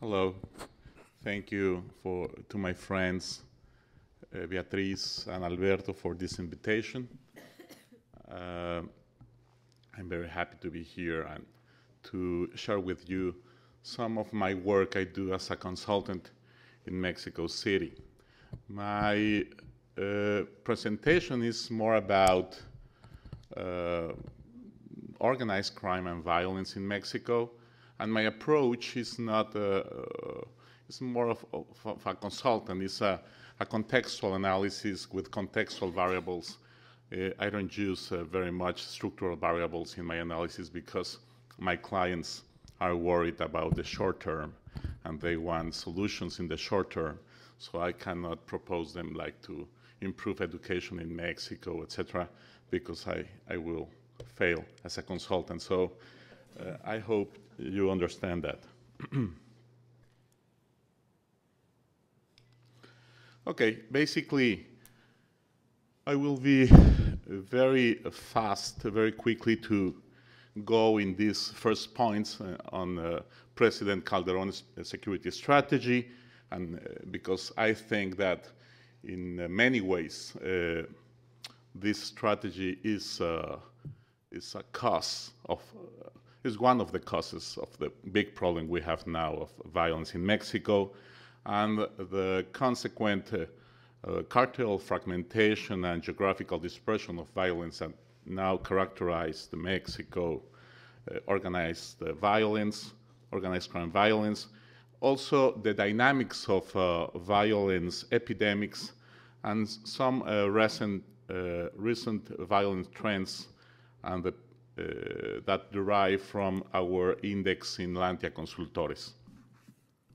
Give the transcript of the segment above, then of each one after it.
Hello. Thank you to my friends Beatriz and Alberto for this invitation. I'm very happy to be here and to share with you some of my work I do as a consultant in Mexico City. My presentation is more about organized crime and violence in Mexico, and my approach is not it's more of a consultant. It's a contextual analysis with contextual variables. I don't use very much structural variables in my analysis because my clients are worried about the short term and they want solutions in the short term. So I cannot propose them like to improve education in Mexico, etc., because I will fail as a consultant. So I hope you understand that. Okay, basically, I will be very fast, very quickly to go in these first points on President Calderon's security strategy, and because I think that in many ways this strategy is a cause of is one of the causes of the big problem we have now of violence in Mexico, and the consequent cartel fragmentation and geographical dispersion of violence that now characterize the Mexico organized crime violence. Also, the dynamics of violence epidemics and some recent violent trends and that derive from our index in Lantia Consultores.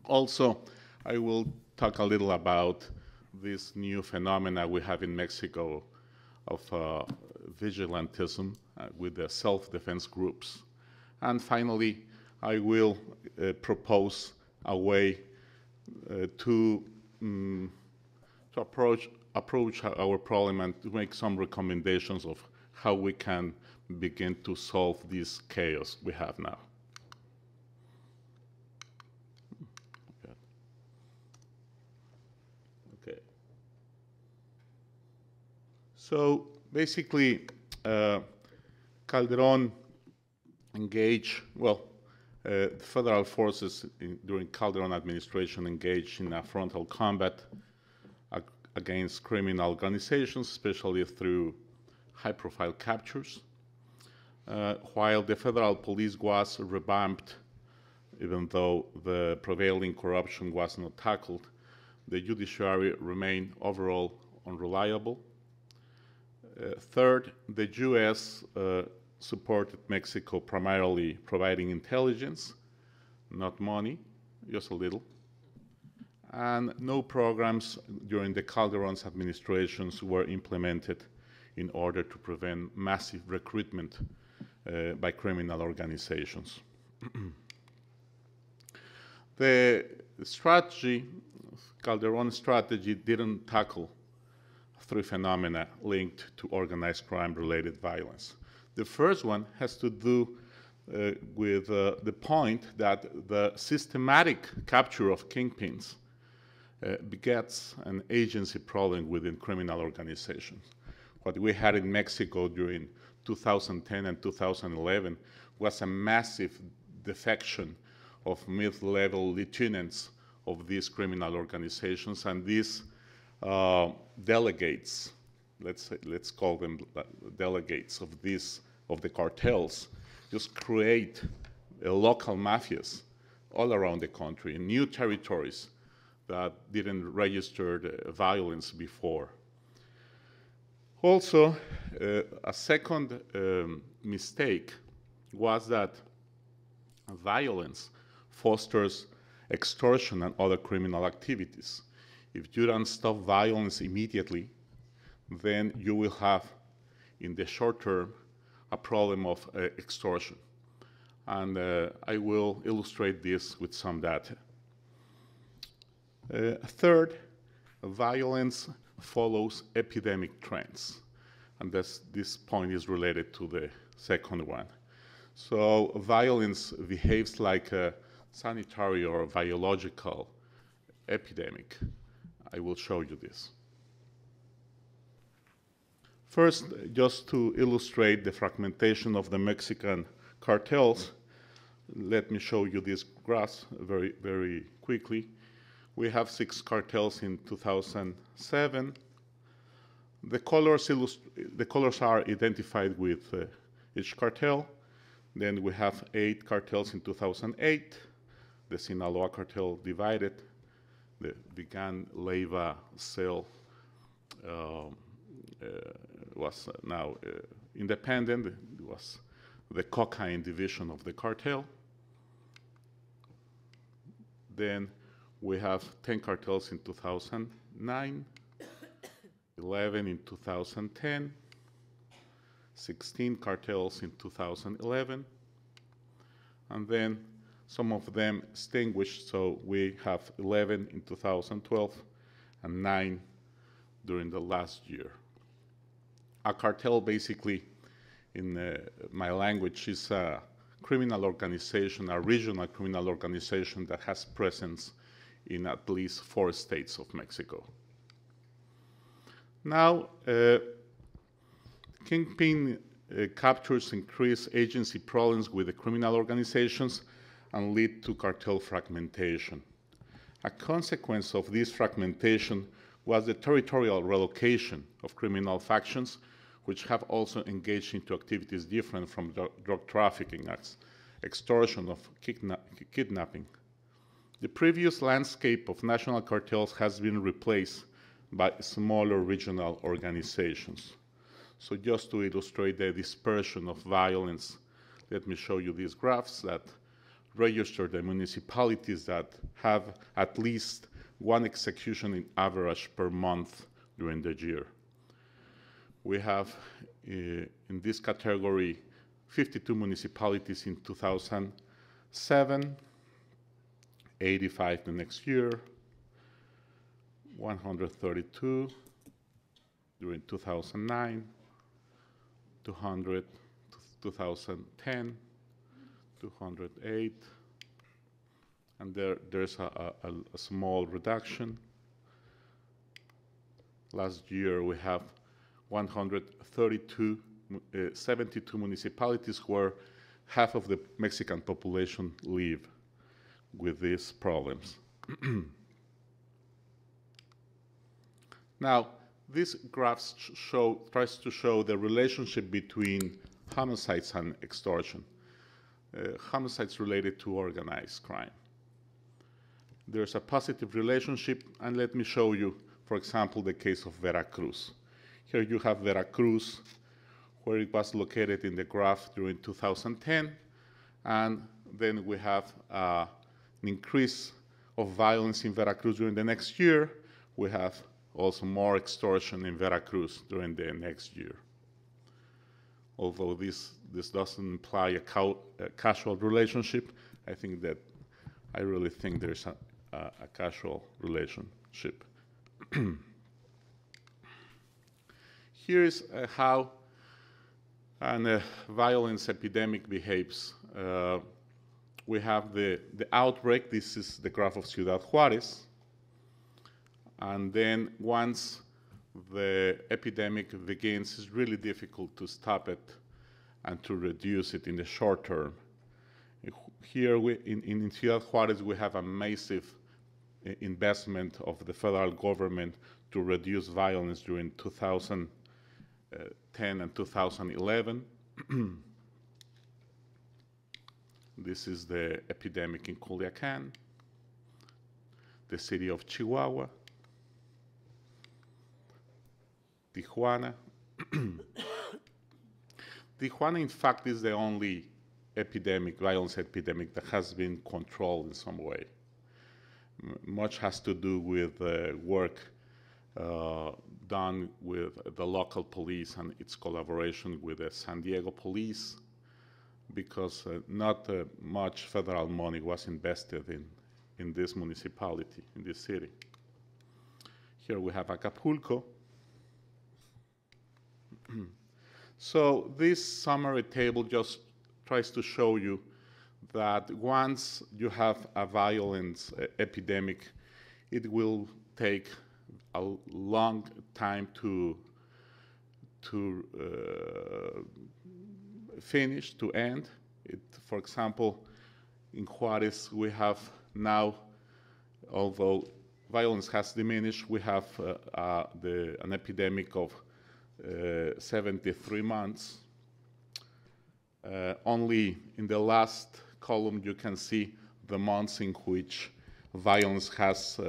Also, I will talk a little about this new phenomena we have in Mexico of vigilantism with the self-defense groups. And finally, I will propose a way to approach our problem and to make some recommendations of how we can begin to solve this chaos we have now. Okay. So basically, Calderon engaged, the federal forces during Calderon administration engaged in a frontal combat against criminal organizations, especially through high-profile captures. While the federal police was revamped, even though the prevailing corruption was not tackled, the judiciary remained overall unreliable. Third, the U.S. supported Mexico primarily providing intelligence, not money, just a little. And no programs during the Calderon's administrations were implemented in order to prevent massive recruitment by criminal organizations. The strategy, Calderon's strategy, didn't tackle three phenomena linked to organized crime-related violence. The first one has to do with the point that the systematic capture of kingpins begets an agency problem within criminal organizations. What we had in Mexico during 2010 and 2011 was a massive defection of mid-level lieutenants of these criminal organizations, and these delegates, let's call them delegates of the cartels, just create local mafias all around the country in new territories that didn't register the violence before. Also, a second mistake was that violence fosters extortion and other criminal activities. If you don't stop violence immediately, then you will have, in the short term, a problem of extortion. And I will illustrate this with some data. Third, violence follows epidemic trends. And this point is related to the second one. So violence behaves like a sanitary or biological epidemic. I will show you this. First, just to illustrate the fragmentation of the Mexican cartels, let me show you this graph very, very quickly. We have 6 cartels in 2007. The colors are identified with each cartel. Then we have 8 cartels in 2008. The Sinaloa cartel divided. The Vigan Leyva cell was now independent. It was the cocaine division of the cartel. Then we have 10 cartels in 2009, 11 in 2010, 16 cartels in 2011, and then some of them extinguished, so we have 11 in 2012 and 9 during the last year. A cartel, basically, in my language, is a criminal organization, a regional criminal organization that has presence in at least 4 states of Mexico. Now, kingpin captures increase agency problems with the criminal organizations and lead to cartel fragmentation. A consequence of this fragmentation was the territorial relocation of criminal factions, which have also engaged into activities different from drug trafficking, as extortion of kidnapping. The previous landscape of national cartels has been replaced by smaller regional organizations. So just to illustrate the dispersion of violence, let me show you these graphs that register the municipalities that have at least 1 execution in average per month during the year. We have, in this category, 52 municipalities in 2007, 85 the next year, 132 during 2009, 200 2010, 208, and there's a small reduction. Last year we have 132, 72 municipalities where half of the Mexican population live with these problems. Now, this graph tries to show the relationship between homicides and extortion. Homicides related to organized crime. There's a positive relationship, and let me show you, for example, the case of Veracruz. Here you have Veracruz, where it was located in the graph during 2010, and then we have an increase of violence in Veracruz during the next year. We have also more extortion in Veracruz during the next year. Although this doesn't imply a casual relationship, I really think there's a casual relationship. Here's how a violence epidemic behaves. We have the outbreak. This is the graph of Ciudad Juárez. And then once the epidemic begins, it's really difficult to stop it and to reduce it in the short term. Here in Ciudad Juárez, we have a massive investment of the federal government to reduce violence during 2010 and 2011. This is the epidemic in Culiacán, the city of Chihuahua, Tijuana. Tijuana, in fact, is the only violence epidemic that has been controlled in some way. Much has to do with work done with the local police and its collaboration with the San Diego police, because not much federal money was invested in this municipality, in this city. Here we have Acapulco. So this summary table just tries to show you that once you have a violence epidemic, it will take a long time to finish, to end. For example, in Juarez, we have now, although violence has diminished, we have an epidemic of 73 months. Only in the last column you can see the months in which violence has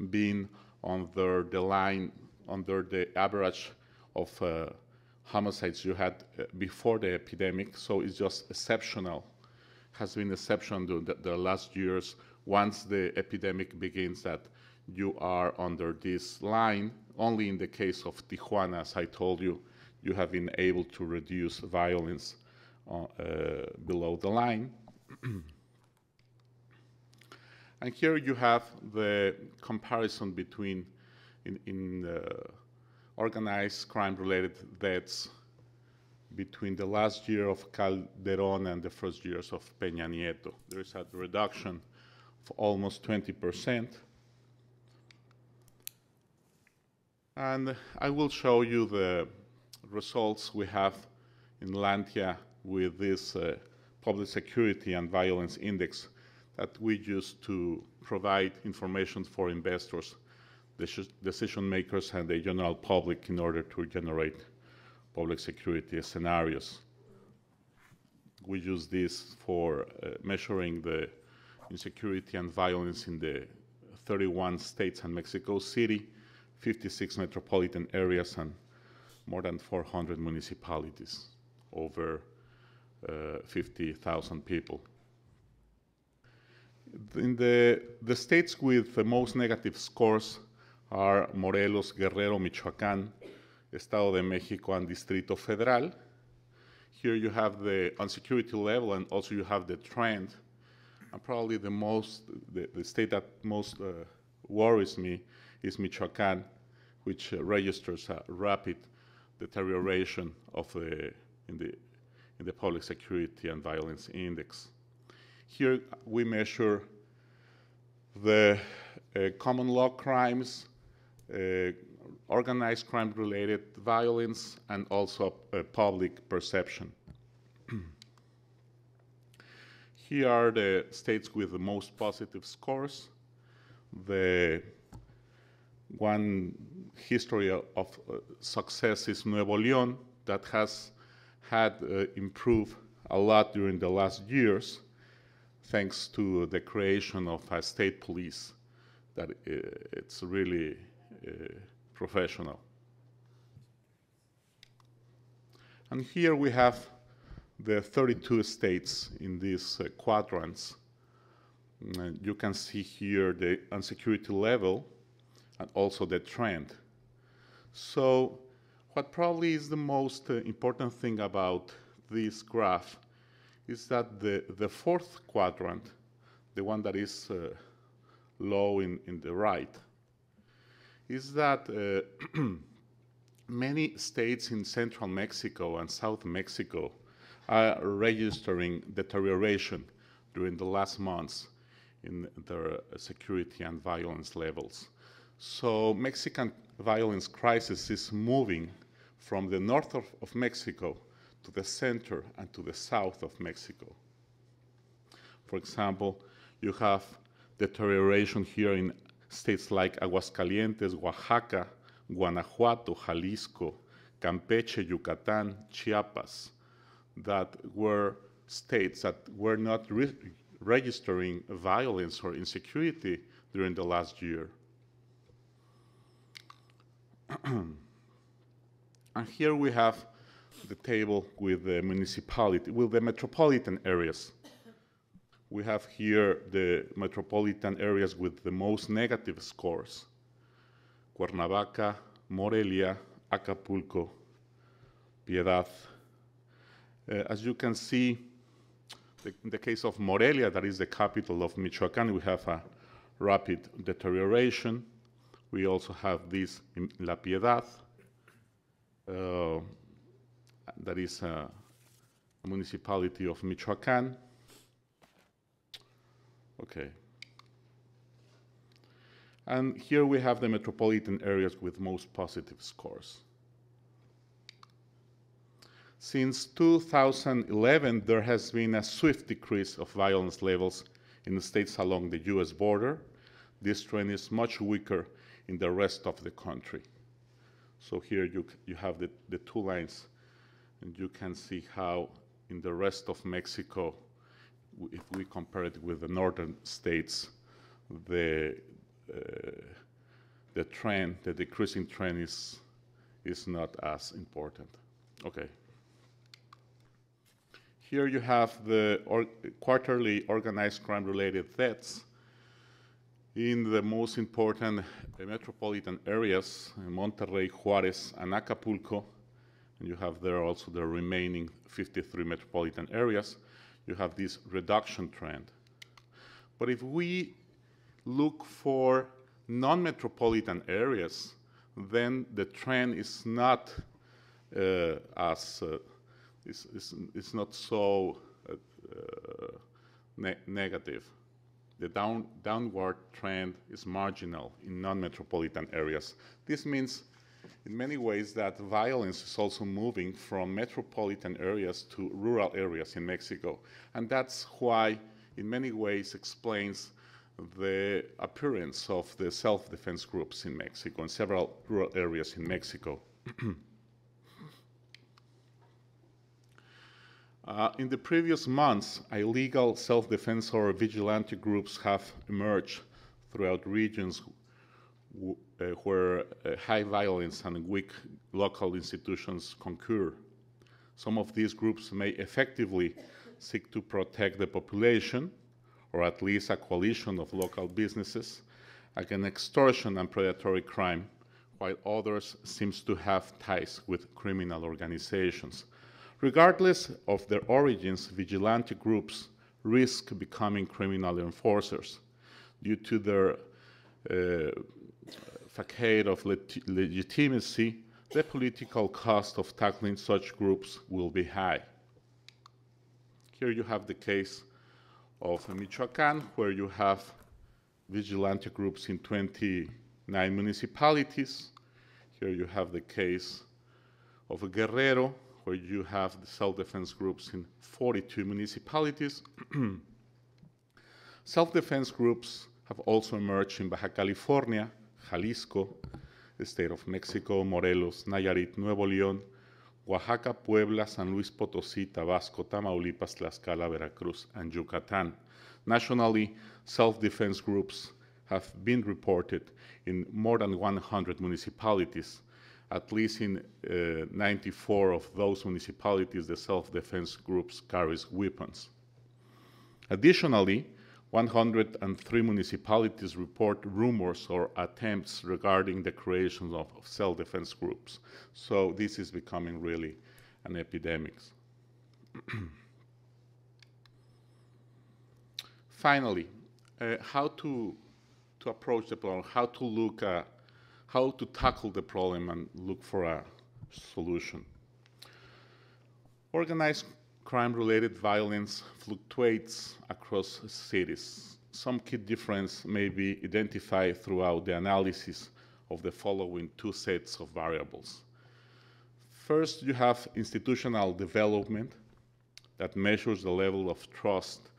been under the line, under the average of homicides you had before the epidemic. So it's just exceptional, has been exceptional during the last years. Once the epidemic begins, that you are under this line. Only in the case of Tijuana, as I told you, you have been able to reduce violence below the line. And here you have the comparison between organized crime-related deaths between the last year of Calderon and the first years of Peña Nieto. There is a reduction of almost 20%. And I will show you the results we have in Lantia with this public security and violence index that we use to provide information for investors, decision makers, and the general public in order to generate public security scenarios. We use this for measuring the insecurity and violence in the 31 states and Mexico City, 56 metropolitan areas, and more than 400 municipalities, over 50,000 people. In the states with the most negative scores are Morelos, Guerrero, Michoacán, Estado de México, and Distrito Federal. Here you have the insecurity level, and also you have the trend. And probably the state that most worries me is Michoacán, which registers a rapid deterioration of in the public security and violence index. Here we measure the common law crimes, organized crime-related violence, and also public perception. Here are the states with the most positive scores. The one history of success is Nuevo León, that has had improved a lot during the last years, thanks to the creation of a state police that it's really professional. And here we have the 32 states in these quadrants. You can see here the insecurity level and also the trend. So what probably is the most important thing about this graph is that the fourth quadrant, the one that is low in the right, is that many states in central Mexico and South Mexico are registering deterioration during the last months in their security and violence levels. So Mexican violence crisis is moving from the north of Mexico to the center and to the south of Mexico. For example, you have deterioration here in states like Aguascalientes, Oaxaca, Guanajuato, Jalisco, Campeche, Yucatán, Chiapas, that were states that were not registering violence or insecurity during the last year. And here we have the table with the municipality, with the metropolitan areas. We have here the metropolitan areas with the most negative scores: Cuernavaca, Morelia, Acapulco, Piedad. As you can see, in the case of Morelia, that is the capital of Michoacán, we have a rapid deterioration. We also have this in La Piedad, that is a municipality of Michoacán. Okay. And here we have the metropolitan areas with most positive scores. Since 2011, there has been a swift decrease of violence levels in the states along the US border. This trend is much weaker in the rest of the country. So here you have the two lines, and you can see how in the rest of Mexico, if we compare it with the northern states, the decreasing trend is not as important. Okay. Here you have the quarterly organized crime-related deaths in the most important metropolitan areas, Monterrey, Juarez, and Acapulco. And you have there also the remaining 53 metropolitan areas. You have this reduction trend. But if we look for non-metropolitan areas, then the trend is not it's not so negative. The downward trend is marginal in non-metropolitan areas. This means, in many ways, that violence is also moving from metropolitan areas to rural areas in Mexico. And that's why, in many ways, explains the appearance of the self-defense groups in Mexico, in several rural areas in Mexico. In the previous months, illegal self-defense or vigilante groups have emerged throughout regions where high violence and weak local institutions concur. Some of these groups may effectively seek to protect the population, or at least a coalition of local businesses, against extortion and predatory crime, while others seem to have ties with criminal organizations. Regardless of their origins, vigilante groups risk becoming criminal enforcers due to their facade of legitimacy. The political cost of tackling such groups will be high. Here you have the case of Michoacán, where you have vigilante groups in 29 municipalities. Here you have the case of Guerrero, where you have the self-defense groups in 42 municipalities. Self-defense groups have also emerged in Baja California, Jalisco, the state of Mexico, Morelos, Nayarit, Nuevo León, Oaxaca, Puebla, San Luis Potosí, Tabasco, Tamaulipas, Tlaxcala, Veracruz, and Yucatan. Nationally, self-defense groups have been reported in more than 100 municipalities. At least in 94 of those municipalities, the self-defense groups carries weapons. Additionally, 103 municipalities report rumors or attempts regarding the creation of self-defense groups. So this is becoming really an epidemic. Finally, how to approach the problem, how to tackle the problem and look for a solution. Organized crime-related violence fluctuates across cities. Some key difference may be identified throughout the analysis of the following two sets of variables. First, you have institutional development that measures the level of trust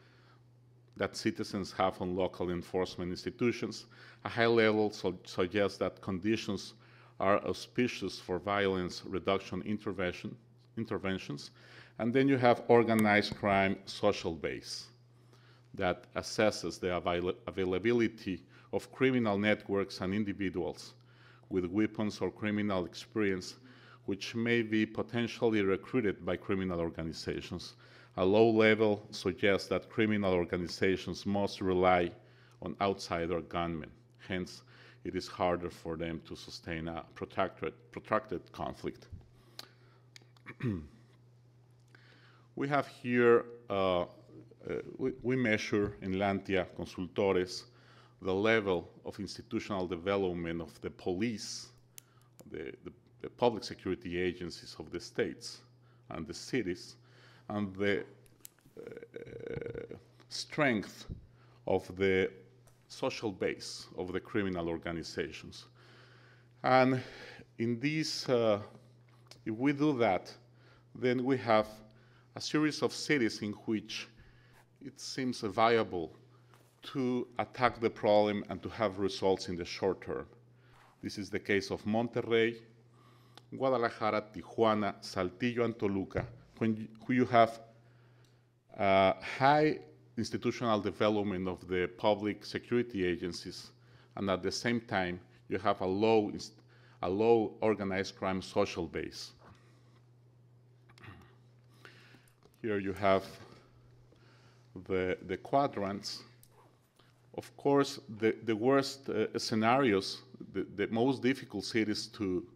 that citizens have on local enforcement institutions. A high level suggests that conditions are auspicious for violence reduction interventions. And then you have organized crime social base that assesses the availability of criminal networks and individuals with weapons or criminal experience, which may be potentially recruited by criminal organizations. A low level suggests that criminal organizations must rely on outsider gunmen. Hence, it is harder for them to sustain a protracted conflict. We have here, we measure in Lantia Consultores the level of institutional development of the police, the public security agencies of the states and the cities, and the strength of the social base of the criminal organizations. And in this, if we do that, then we have a series of cities in which it seems viable to attack the problem and to have results in the short term. This is the case of Monterrey, Guadalajara, Tijuana, Saltillo, and Toluca, when you have high institutional development of the public security agencies, and at the same time, you have a low organized crime social base. Here you have the quadrants. Of course, the worst scenarios, the most difficult cities in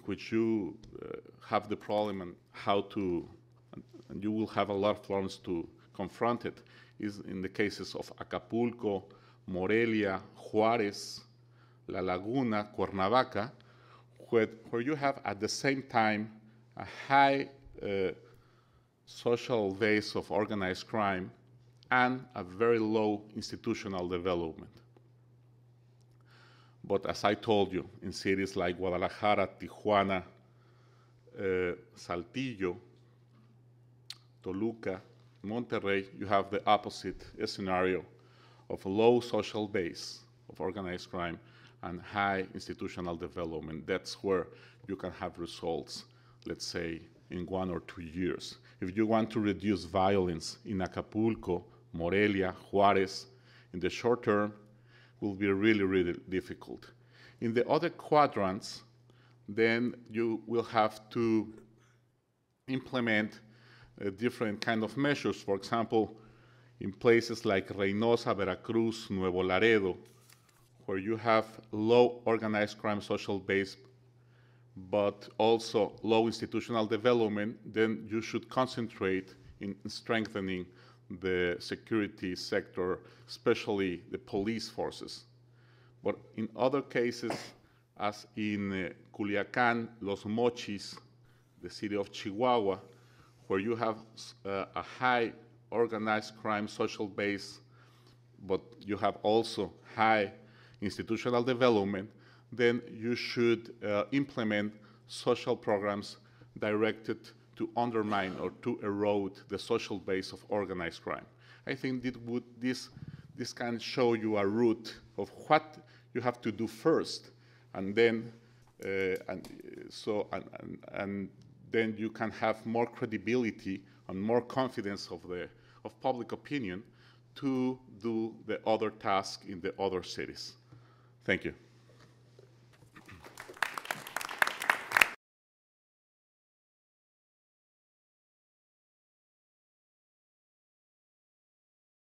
which you have the problem and how to, and you will have a lot of problems to confront it, is in the cases of Acapulco, Morelia, Juarez, La Laguna, Cuernavaca, where you have at the same time a high social base of organized crime and a very low institutional development. But as I told you, in cities like Guadalajara, Tijuana, Saltillo, Toluca, Monterrey, you have the opposite scenario of a low social base of organized crime and high institutional development. That's where you can have results, let's say, in 1 or 2 years. If you want to reduce violence in Acapulco, Morelia, Juarez, in the short term, will be really, really difficult. In the other quadrants, then you will have to implement different kind of measures. For example, in places like Reynosa, Veracruz, Nuevo Laredo, where you have low organized crime social base, but also low institutional development, then you should concentrate in strengthening the security sector, especially the police forces. But in other cases, as in Culiacán, Los Mochis, the city of Chihuahua, where you have a high organized crime social base, but you have also high institutional development, then you should implement social programs directed to undermine or to erode the social base of organized crime. I think this can show you a route of what you have to do first, and then then you can have more credibility and more confidence of public opinion to do the other task in the other cities. Thank you.